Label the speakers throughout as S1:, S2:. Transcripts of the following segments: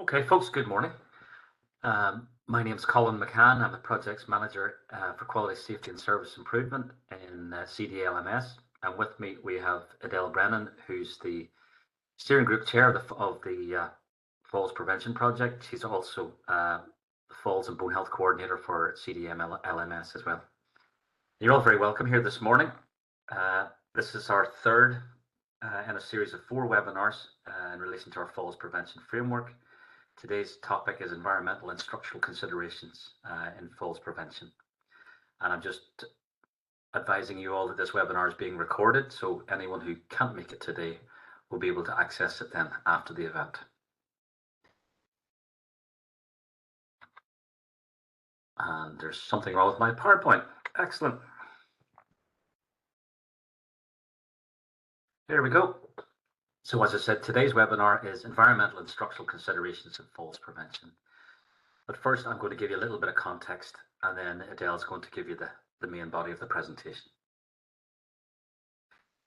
S1: Okay, folks, good morning. My name is Colin McCann. I'm a projects manager for quality safety and service improvement in CDLMS. And with me, we have Adele Brennan, who's the steering group chair of the Falls Prevention Project. She's also the Falls and Bone Health Coordinator for CDLMS as well. You're all very welcome here this morning. This is our third in a series of 4 webinars in relation to our Falls Prevention Framework. Today's topic is environmental and structural considerations in falls prevention. And I'm just advising you all that this webinar is being recorded, so anyone who can't make it today will be able to access it then after the event. And there's something wrong with my PowerPoint. Excellent. Here we go. So as I said, today's webinar is environmental and structural considerations in falls prevention. But first, I'm going to give you a little bit of context, and then Adele's going to give you the main body of the presentation.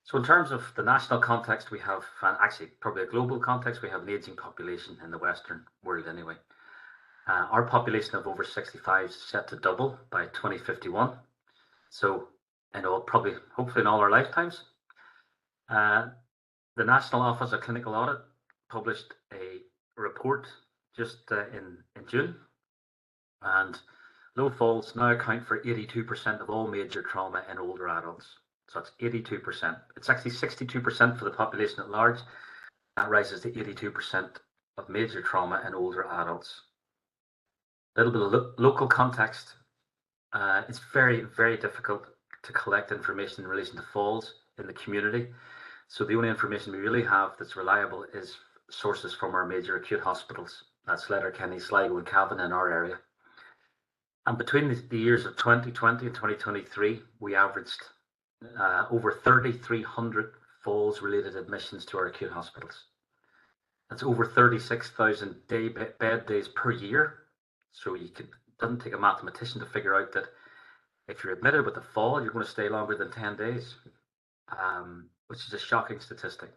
S1: So in terms of the national context, we have actually probably a global context. We have an aging population in the Western world anyway. Our population of over 65 is set to double by 2051. So, hopefully in all our lifetimes. The National Office of Clinical Audit published a report just in June, and low falls now account for 82% of all major trauma in older adults. So that's 82%. It's actually 62% for the population at large. That rises to 82% of major trauma in older adults. A little bit of local context. It's very, very difficult to collect information in relation to falls in the community. So the only information we really have that's reliable is sources from our major acute hospitals. That's Letterkenny, Sligo and Cavan in our area. And between the years of 2020 and 2023, we averaged over 3,300 falls-related admissions to our acute hospitals. That's over 36,000 bed days per year. So it doesn't take a mathematician to figure out that if you're admitted with a fall, you're going to stay longer than 10 days. Which is a shocking statistic.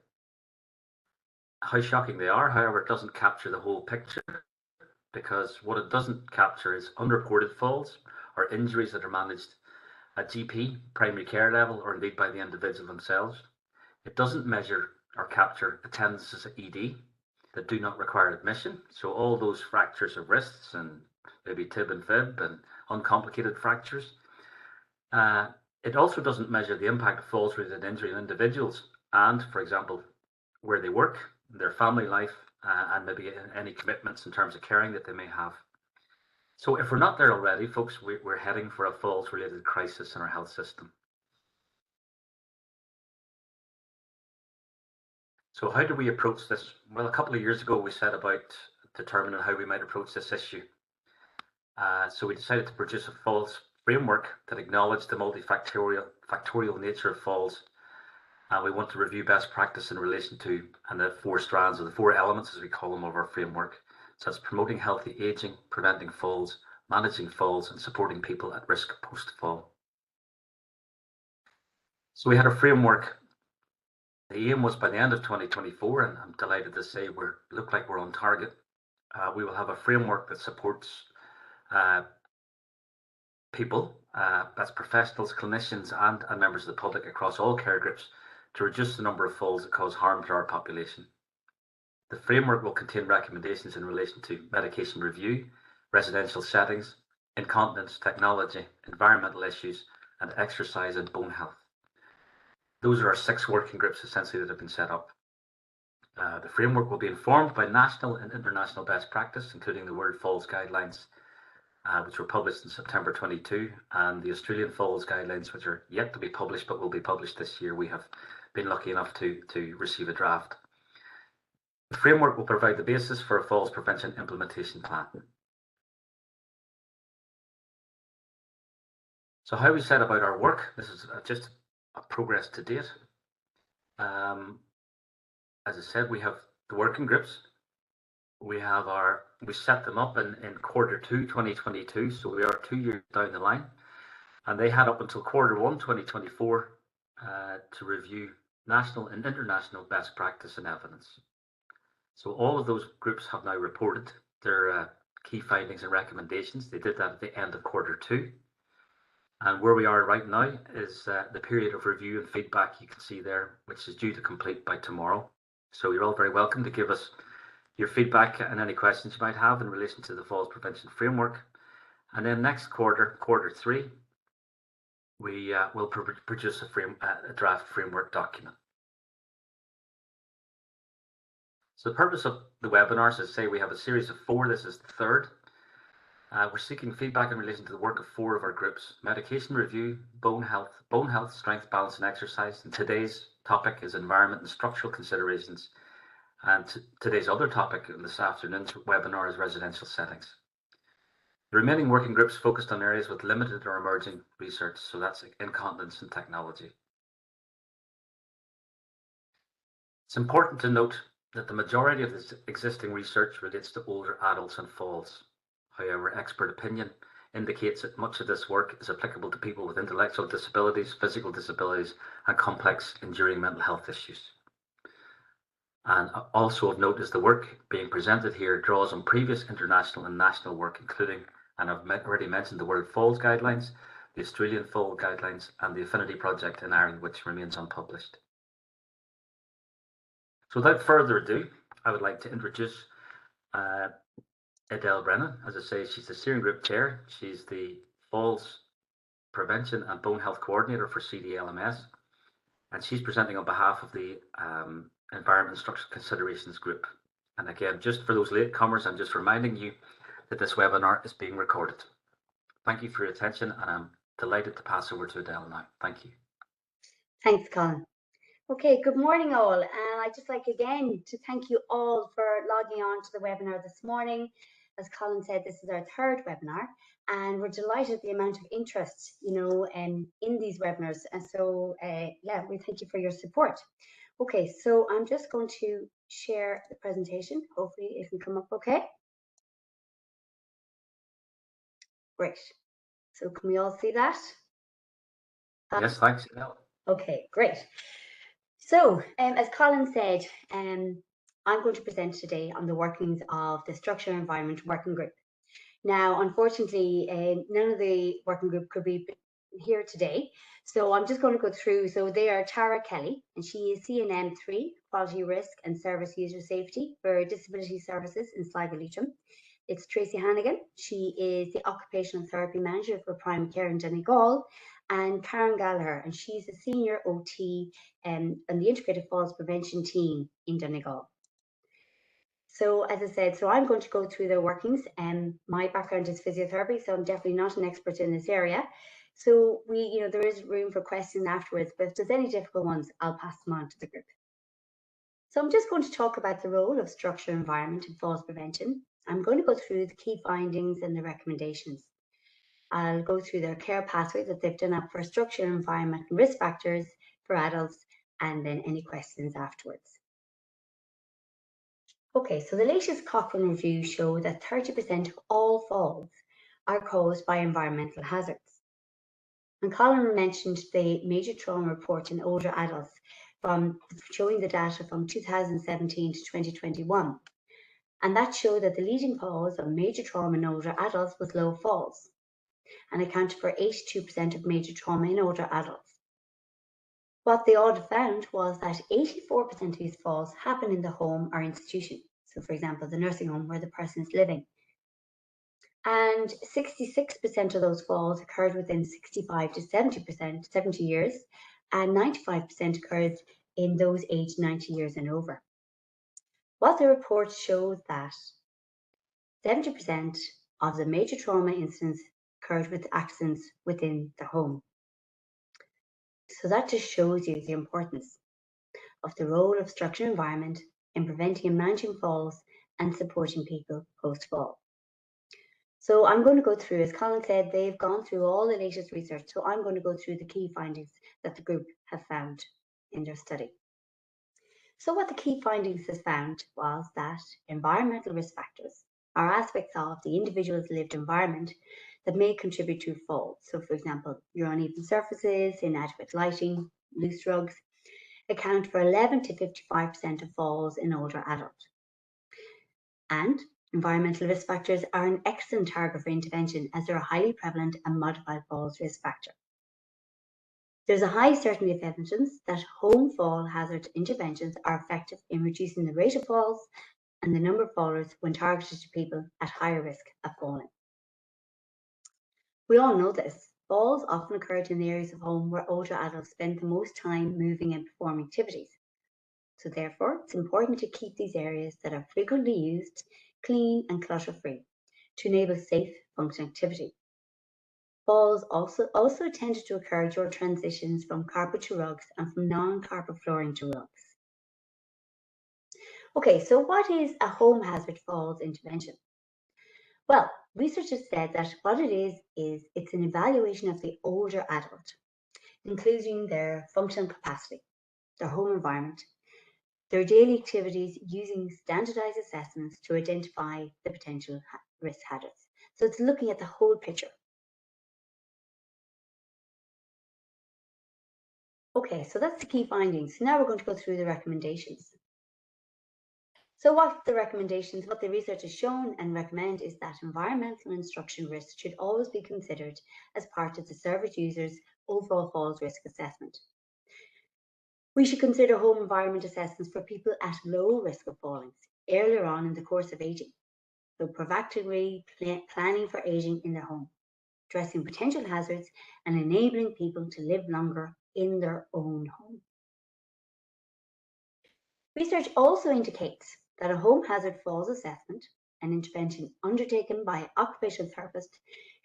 S1: How shocking they are, however, it doesn't capture the whole picture, because what it doesn't capture is unreported falls or injuries that are managed at GP, primary care level, or indeed by the individual themselves. It doesn't measure or capture attendances at ED that do not require admission. So all those fractures of wrists and maybe tib and fib and uncomplicated fractures. It also doesn't measure the impact of falls-related injury on individuals and, for example, where they work, their family life, and maybe any commitments in terms of caring that they may have. So if we're not there already, folks, we're heading for a falls-related crisis in our health system. So how do we approach this? Well, a couple of years ago, we set about determining how we might approach this issue. So we decided to produce a falls framework that acknowledged the multifactorial nature of falls. And we want to review best practice in relation to the 4 strands, or the 4 elements, as we call them, of our framework. So that's promoting healthy aging, preventing falls, managing falls, and supporting people at risk post-fall. So we had a framework. The aim was by the end of 2024, and I'm delighted to say look like we're on target. We will have a framework that supports people, that's professionals, clinicians, and members of the public across all care groups, to reduce the number of falls that cause harm to our population. The framework will contain recommendations in relation to medication review, residential settings, incontinence, technology, environmental issues, and exercise and bone health. Those are our 6 working groups essentially that have been set up. The framework will be informed by national and international best practice, including the World Falls Guidelines, which were published in September 22, and the Australian Falls Guidelines, which are yet to be published but will be published this year. We have been lucky enough to receive a draft. The framework will provide the basis for a falls prevention implementation plan. So how we set about our work, this is just a progress to date. As I said, we have the working groups. We set them up in Q2 2022, so we are 2 years down the line, and they had up until Q1 2024 to review national and international best practice and evidence. So all of those groups have now reported their key findings and recommendations. They did that at the end of Q2. And where we are right now is the period of review and feedback you can see there, which is due to complete by tomorrow. So you're all very welcome to give us your feedback and any questions you might have in relation to the falls prevention framework. And then next quarter, Q3, we will produce a draft framework document. So the purpose of the webinars is, say, we have a series of 4. This is the 3rd. We're seeking feedback in relation to the work of 4 of our groups: medication review, bone health, strength, balance and exercise. And today's topic is environment and structural considerations. And today's other topic in this afternoon's webinar is residential settings. The remaining working groups focused on areas with limited or emerging research, so that's incontinence and technology. It's important to note that the majority of this existing research relates to older adults and falls. However, expert opinion indicates that much of this work is applicable to people with intellectual disabilities, physical disabilities, and complex enduring mental health issues. And also of note is the work being presented here draws on previous international and national work, including, and I've already mentioned, the World Falls Guidelines, the Australian Fall Guidelines, and the Affinity Project in Ireland, which remains unpublished. So without further ado, I would like to introduce Adele Brennan. As I say, she's the steering group chair. She's the Falls Prevention and Bone Health Coordinator for CDLMS, and she's presenting on behalf of the Environment and Structural Considerations Group. And again, just for those latecomers, I'm just reminding you that this webinar is being recorded. Thank you for your attention, and I'm delighted to pass over to Adele now. Thank you.
S2: Thanks, Colin. Okay, good morning all, and I'd just like again to thank you all for logging on to the webinar this morning. As Colin said, this is our 3rd webinar, and we're delighted at the amount of interest, in these webinars. And so, yeah, we thank you for your support. Okay, so I'm just going to share the presentation. Hopefully it can come up okay. Great. So can we all see that?
S1: Yes, thanks, Adele.
S2: Okay, great. So, as Colin said, I'm going to present today on the workings of the Structure and Environment Working Group. Now, unfortunately, none of the working group could be here today, so I'm just going to go through. So they are Tara Kelly, and she is CNM 3, Quality Risk and Service User Safety for Disability Services in Sligo Leitrim. It's Tracy Hannigan. She is the Occupational Therapy Manager for Primary Care in Donegal, and Karen Gallagher, and she's a Senior OT on the Integrated Falls Prevention Team in Donegal. So as I said, so I'm going to go through the workings, and my background is physiotherapy, so I'm definitely not an expert in this area. So there is room for questions afterwards, but if there's any difficult ones, I'll pass them on to the group. So I'm just going to talk about the role of structure, environment in falls prevention. I'm going to go through the key findings and the recommendations. I'll go through their care pathway that they've done up for structure, environment and risk factors for adults, and then any questions afterwards. Okay, so the latest Cochrane review showed that 30% of all falls are caused by environmental hazards. And Colin mentioned the major trauma report in older adults from showing the data from 2017 to 2021. And that showed that the leading cause of major trauma in older adults was low falls, and accounted for 82% of major trauma in older adults. What the audit found was that 84% of these falls happen in the home or institution. So for example, the nursing home where the person is living. And 66% of those falls occurred within 65 to 70 years, and 95% occurred in those aged 90 years and over. What the report showed that 70% of the major trauma incidents occurred with accidents within the home. So that just shows you the importance of the role of structured environment in preventing and managing falls and supporting people post-fall. So I'm going to go through, as Colin said, they've gone through all the latest research. So I'm going to go through the key findings that the group have found in their study. So what the key findings has found was that environmental risk factors are aspects of the individual's lived environment that may contribute to falls. So for example, your uneven surfaces, inadequate lighting, loose rugs, account for 11 to 55% of falls in older adults. And environmental risk factors are an excellent target for intervention as they're a highly prevalent and modified falls risk factor. There's a high certainty of evidence that home fall hazard interventions are effective in reducing the rate of falls and the number of fallers when targeted to people at higher risk of falling. We all know this. Falls often occurred in the areas of home where older adults spend the most time moving and performing activities. So therefore, it's important to keep these areas that are frequently used clean and clutter-free to enable safe functioning activity. Falls also tended to occur during transitions from carpet to rugs and from non-carpet flooring to rugs. Okay, so what is a home hazard falls intervention? Well, research has said that what it is it's an evaluation of the older adult, including their functional capacity, their home environment, their daily activities using standardized assessments to identify the potential risk hazards. So it's looking at the whole picture. Okay, so that's the key findings. Now we're going to go through the recommendations. So what the recommendations, what the research has shown and recommend is that environmental instruction risks should always be considered as part of the service user's overall falls risk assessment. We should consider home environment assessments for people at low risk of falling earlier on in the course of aging. So proactively planning for aging in their home, addressing potential hazards and enabling people to live longer in their own home. Research also indicates that a home hazard falls assessment, an intervention undertaken by an occupational therapist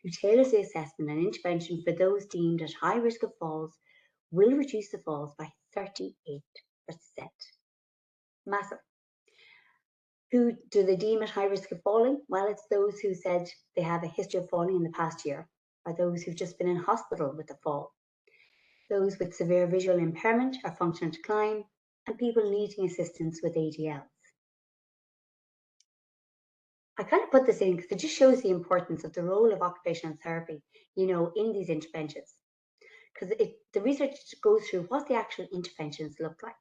S2: who tailors the assessment and intervention for those deemed at high risk of falls, will reduce the falls by 38%. Massive. Who do they deem at high risk of falling? Well, it's those who said they have a history of falling in the past year, or those who've just been in hospital with a fall, those with severe visual impairment or functional decline, and people needing assistance with ADLs. I kind of put this in because it just shows the importance of the role of occupational therapy, in these interventions. Because the research goes through what the actual interventions look like.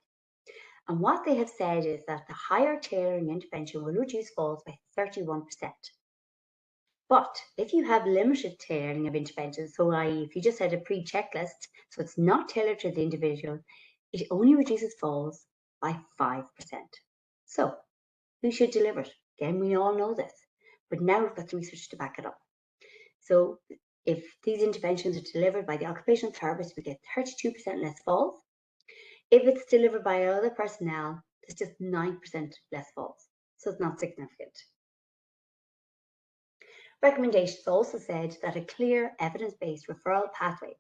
S2: And what they have said is that the higher tailoring intervention will reduce falls by 31%. But if you have limited tailoring of interventions, so i.e. if you just had a pre-checklist, so it's not tailored to the individual, it only reduces falls by 5%. So who should deliver it? Again, we all know this, but now we've got the research to back it up. So if these interventions are delivered by the occupational therapist, we get 32% less falls. If it's delivered by other personnel, there's just 9% less falls. So it's not significant. Recommendations also said that a clear evidence-based referral pathway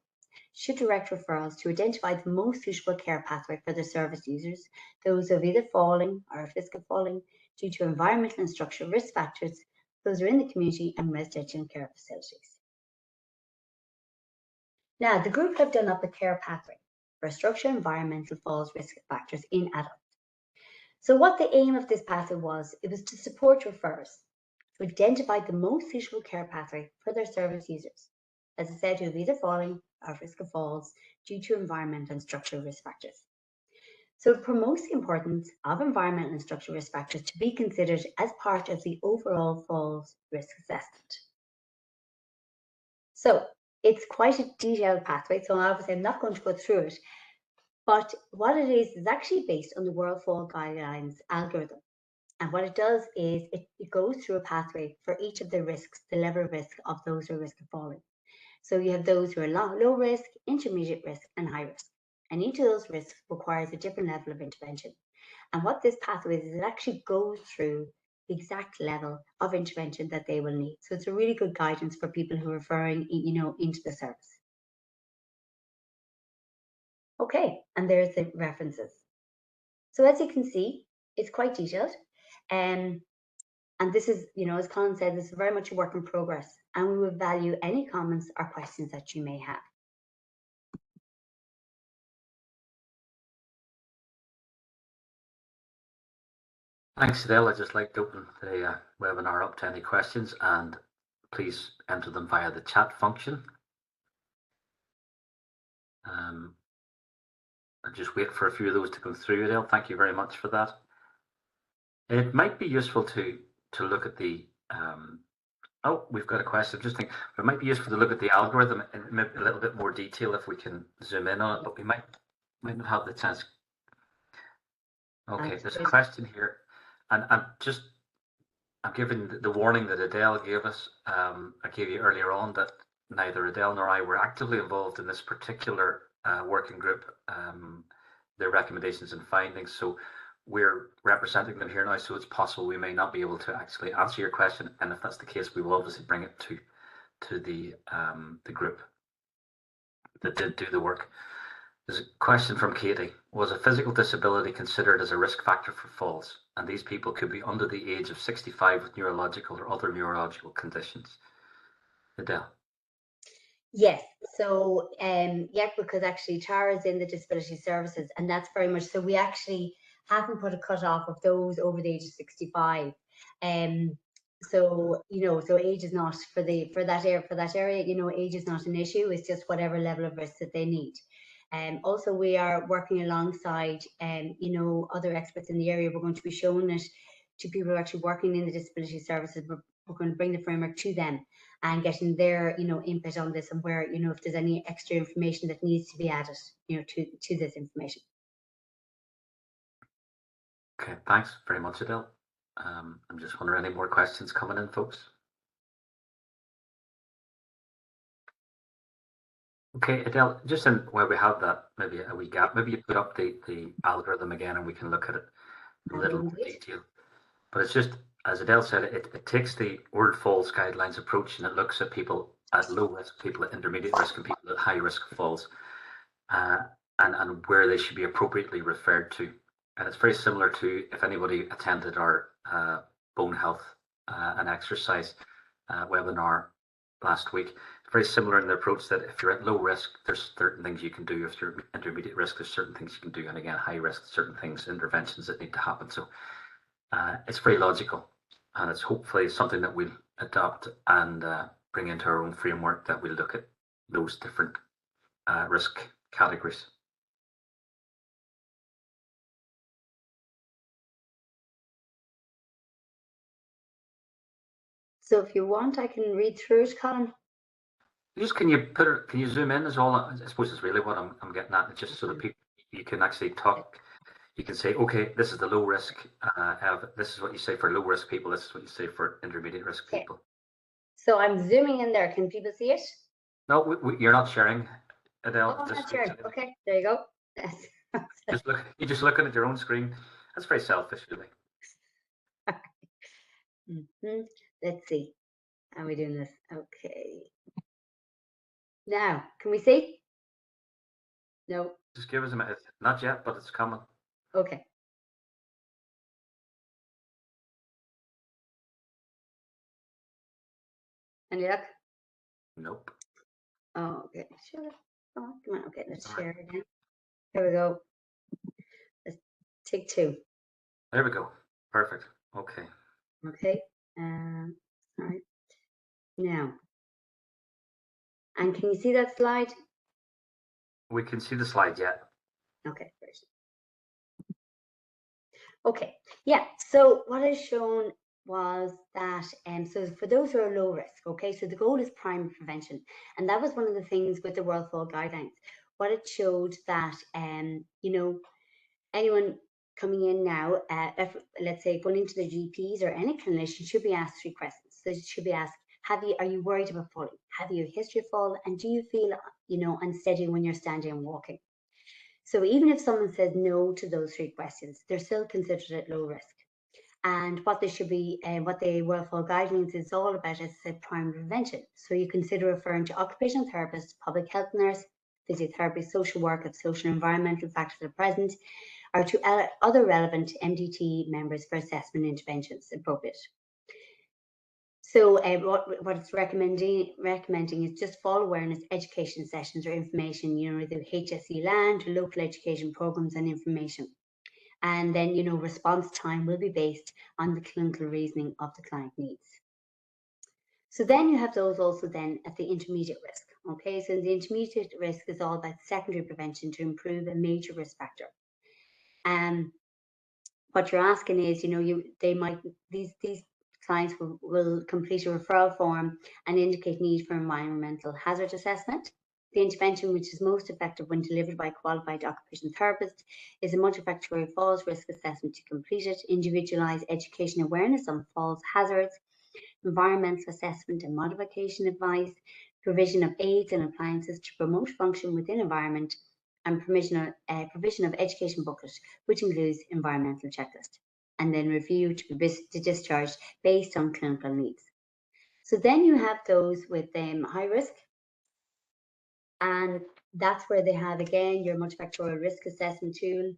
S2: should direct referrals to identify the most suitable care pathway for the service users, those of either falling or at risk of falling due to environmental and structural risk factors, those are in the community and residential care facilities. Now, the group have done up a care pathway for structural environmental falls risk factors in adults. So what the aim of this pathway was, it was to support referrers to identify the most suitable care pathway for their service users, as I said, who have either falling or at risk of falls due to environmental and structural risk factors. So it promotes the importance of environmental and structural risk factors to be considered as part of the overall falls risk assessment. So it's quite a detailed pathway, so obviously I'm not going to go through it, but what it is actually based on the World Fall Guidelines algorithm. And what it does is it goes through a pathway for each of the risks, the level of risk of those who are at risk of falling. So you have those who are low risk, intermediate risk, and high risk. And each of those risks requires a different level of intervention. And what this pathway is, it actually goes through the exact level of intervention that they will need. So it's a really good guidance for people who are referring, into the service. Okay, and there's the references. So as you can see, it's quite detailed. And this is, as Colin said, this is very much a work in progress, and we would value any comments or questions that you may have.
S1: Thanks, Adele. I'd just like to open the webinar up to any questions, and please enter them via the chat function. I'll just wait for a few of those to come through, Adele. Thank you very much for that. It might be useful to to look at the oh, we've got a question. Just think it might be useful to look at the algorithm in maybe a little bit more detail if we can zoom in on it, but we might not have the chance. Okay, there's a question here, and I'm giving the warning that Adele gave us. I gave you earlier on that neither Adele nor I were actively involved in this particular working group, their recommendations and findings. So we're representing them here now, so it's possible we may not be able to actually answer your question. And if that's the case, we will obviously bring it to the group that did do the work. There's a question from Katie. Was a physical disability considered as a risk factor for falls? And these people could be under the age of 65 with neurological or other neurological conditions. Adele.
S2: Yes. So, yeah, because actually Tara's in the disability services, and that's very much so. We actually haven't put a cut off of those over the age of 65. So so age is not for that area. Age is not an issue. It's just whatever level of risk that they need. Also, we are working alongside other experts in the area. We're going to be showing it to people who are actually working in the disability services. We're going to bring the framework to them and getting their input on this, and where if there's any extra information that needs to be added to this information.
S1: Okay, thanks very much, Adele. I'm just wondering, any more questions coming in, folks? Okay, Adele, just in where we have that, maybe a wee gap, maybe you could update the algorithm again and we can look at it in a little more detail. But it's just, as Adele said, it takes the World Falls Guidelines approach, and it looks at people at low risk, people at intermediate risk, and people at high risk of falls, and where they should be appropriately referred to. And it's very similar to if anybody attended our bone health and exercise webinar last week. It's very similar in the approach that if you're at low risk, there's certain things you can do. If you're intermediate risk, there's certain things you can do. And again, high risk, certain things, interventions that need to happen. So it's very logical, and it's hopefully something that we'll adopt and bring into our own framework, that we'll look at those different risk categories.
S2: So if you want, I can read through it, Colin.
S1: Just can you zoom in? Is all I suppose is really what I'm getting at. It's just so that people, you can actually talk. You can say, okay, this is the low risk. This is what you say for low risk people. This is what you say for intermediate risk people.
S2: So I'm zooming in there. Can people see it?
S1: No, you're not sharing, Adele.
S2: Oh, I'm not sharing. Okay, there you go.
S1: You're just looking at your own screen. That's very selfish, really.
S2: Let's see. How are we doing this? Okay. Now, can we see? No.
S1: Just give us a minute. Not yet, but it's coming.
S2: Okay. Any luck?
S1: Nope.
S2: Oh, okay. Sure. Come on. Okay, let's share again. Here we go. Let's take 2.
S1: There we go. Perfect. Okay.
S2: Okay. All right. Now. And can you see that slide?
S1: We can see the slide yet.
S2: Okay, great. Okay, yeah. So what I've shown was that, so for those who are low risk, okay, so the goal is primary prevention, and that was one of the things with the World Fall Guidelines. What it showed that, anyone coming in now, if, let's say, going into the GPs or any clinician, should be asked 3 questions. So it should be asked, are you worried about falling? Have you a history of fall? And do you feel, unsteady when you're standing and walking? So even if someone says no to those 3 questions, they're still considered at low risk. And what they should be, what the World Fall Guidelines is all about is primary prevention. So you consider referring to occupational therapists, public health nurse, physiotherapy, social work if social and environmental factors are present, or to other relevant MDT members for assessment interventions appropriate. So what it's recommending is just fall awareness education sessions or information, the HSE land, local education programs and information. And then, response time will be based on the clinical reasoning of the client needs. So then you have those also then at the intermediate risk. Okay, so the intermediate risk is all about secondary prevention to improve a major risk factor. What you're asking is, these clients will complete a referral form and indicate need for environmental hazard assessment. The intervention, which is most effective when delivered by a qualified occupational therapist, is a multifactorial falls risk assessment to complete it, individualised education awareness on falls hazards, environmental assessment and modification advice, provision of aids and appliances to promote function within environment, and provision of education booklet, which includes environmental checklist, and then review to be discharged based on clinical needs. So then you have those with high risk, and that's where they have again your multifactorial risk assessment tool,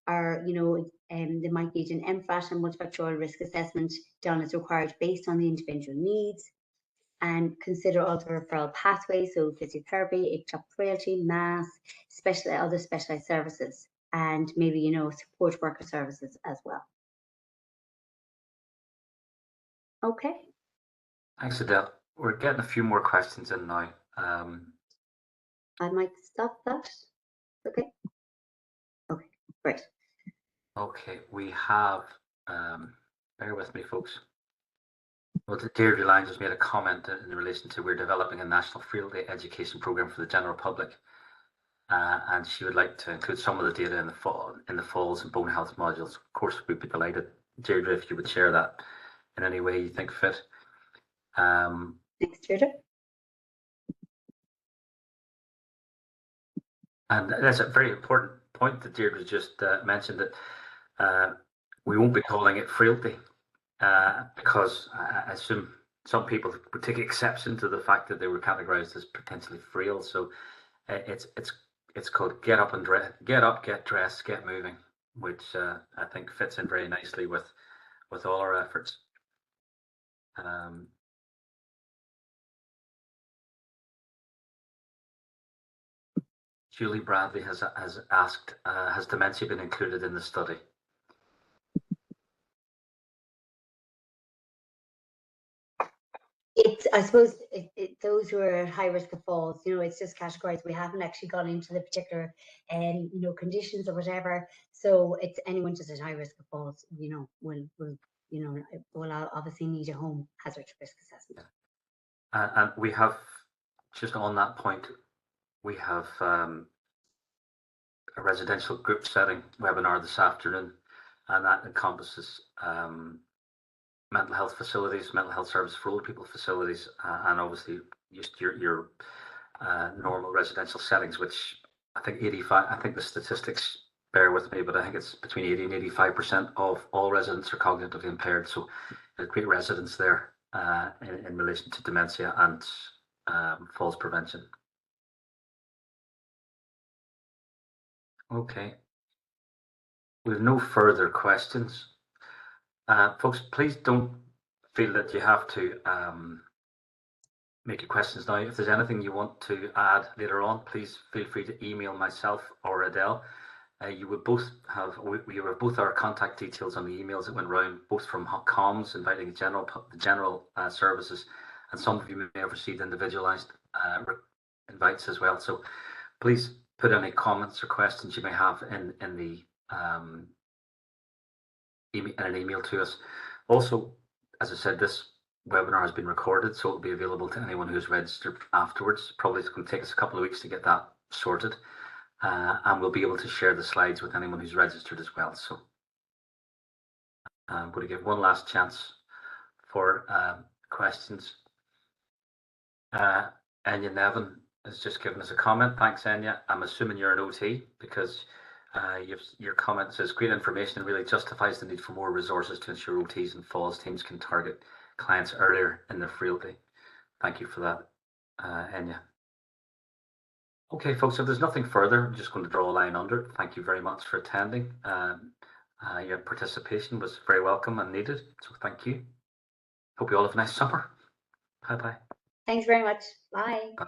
S2: or they might need an MFAT and multifactorial risk assessment done as required based on the individual needs, and consider also referral pathways, so physiotherapy, ectopic frailty, mass, other specialized services, and maybe support worker services as well. Okay.
S1: Thanks, Adele. We're getting a few more questions in now.
S2: I might stop that. Okay. Okay, great.
S1: Okay, we have, bear with me, folks. Well, Deirdre Lyons has made a comment in relation to we're developing a national frailty education program for the general public, and she would like to include some of the data in the falls and bone health modules. Of course, we'd be delighted, Deirdre, if you would share that in any way you think fit.
S2: Thanks, Deirdre.
S1: And that's a very important point that Deirdre just mentioned, that we won't be calling it frailty, because I assume some people would take exception to the fact that they were categorized as potentially frail. So it's called get up, get dressed, get moving, which I think fits in very nicely with all our efforts. Julie Bradley has asked, has dementia been included in the study?
S2: I suppose those who are at high risk of falls, it's just categorized. We haven't actually gone into the particular, conditions or whatever. So it's anyone just at high risk of falls, will obviously need a home hazard risk assessment.
S1: And we have, just on that point, we have a residential group setting webinar this afternoon, and that encompasses mental health facilities, mental health service for older people facilities, and obviously just your normal residential settings, which I think the statistics, bear with me, but I think it's between 80 and 85% of all residents are cognitively impaired. So there's great residents there in relation to dementia and falls prevention. Okay. We have no further questions. Folks, please don't feel that you have to make your questions now. If there's anything you want to add later on, please feel free to email myself or Adele. You would both have both our contact details on the emails that went round, both from comms inviting the general services, and some of you may have received individualized invites as well. So please put any comments or questions you may have in the an email to us. Also, as I said, this webinar has been recorded, so it will be available to anyone who's registered afterwards. Probably it's going to take us a couple of weeks to get that sorted, and we'll be able to share the slides with anyone who's registered as well. So I'm going to give one last chance for questions. Enya Nevin has just given us a comment. Thanks, Enya. I'm assuming you're an OT, because your comment says great information and really justifies the need for more resources to ensure OTs and falls teams can target clients earlier in their frailty. Thank you for that, Enya. Okay, folks, if there's nothing further, I'm just going to draw a line under it. Thank you very much for attending. Your participation was very welcome and needed, so thank you. Hope you all have a nice summer. Bye-bye.
S2: Thanks very much. Bye.
S1: Bye.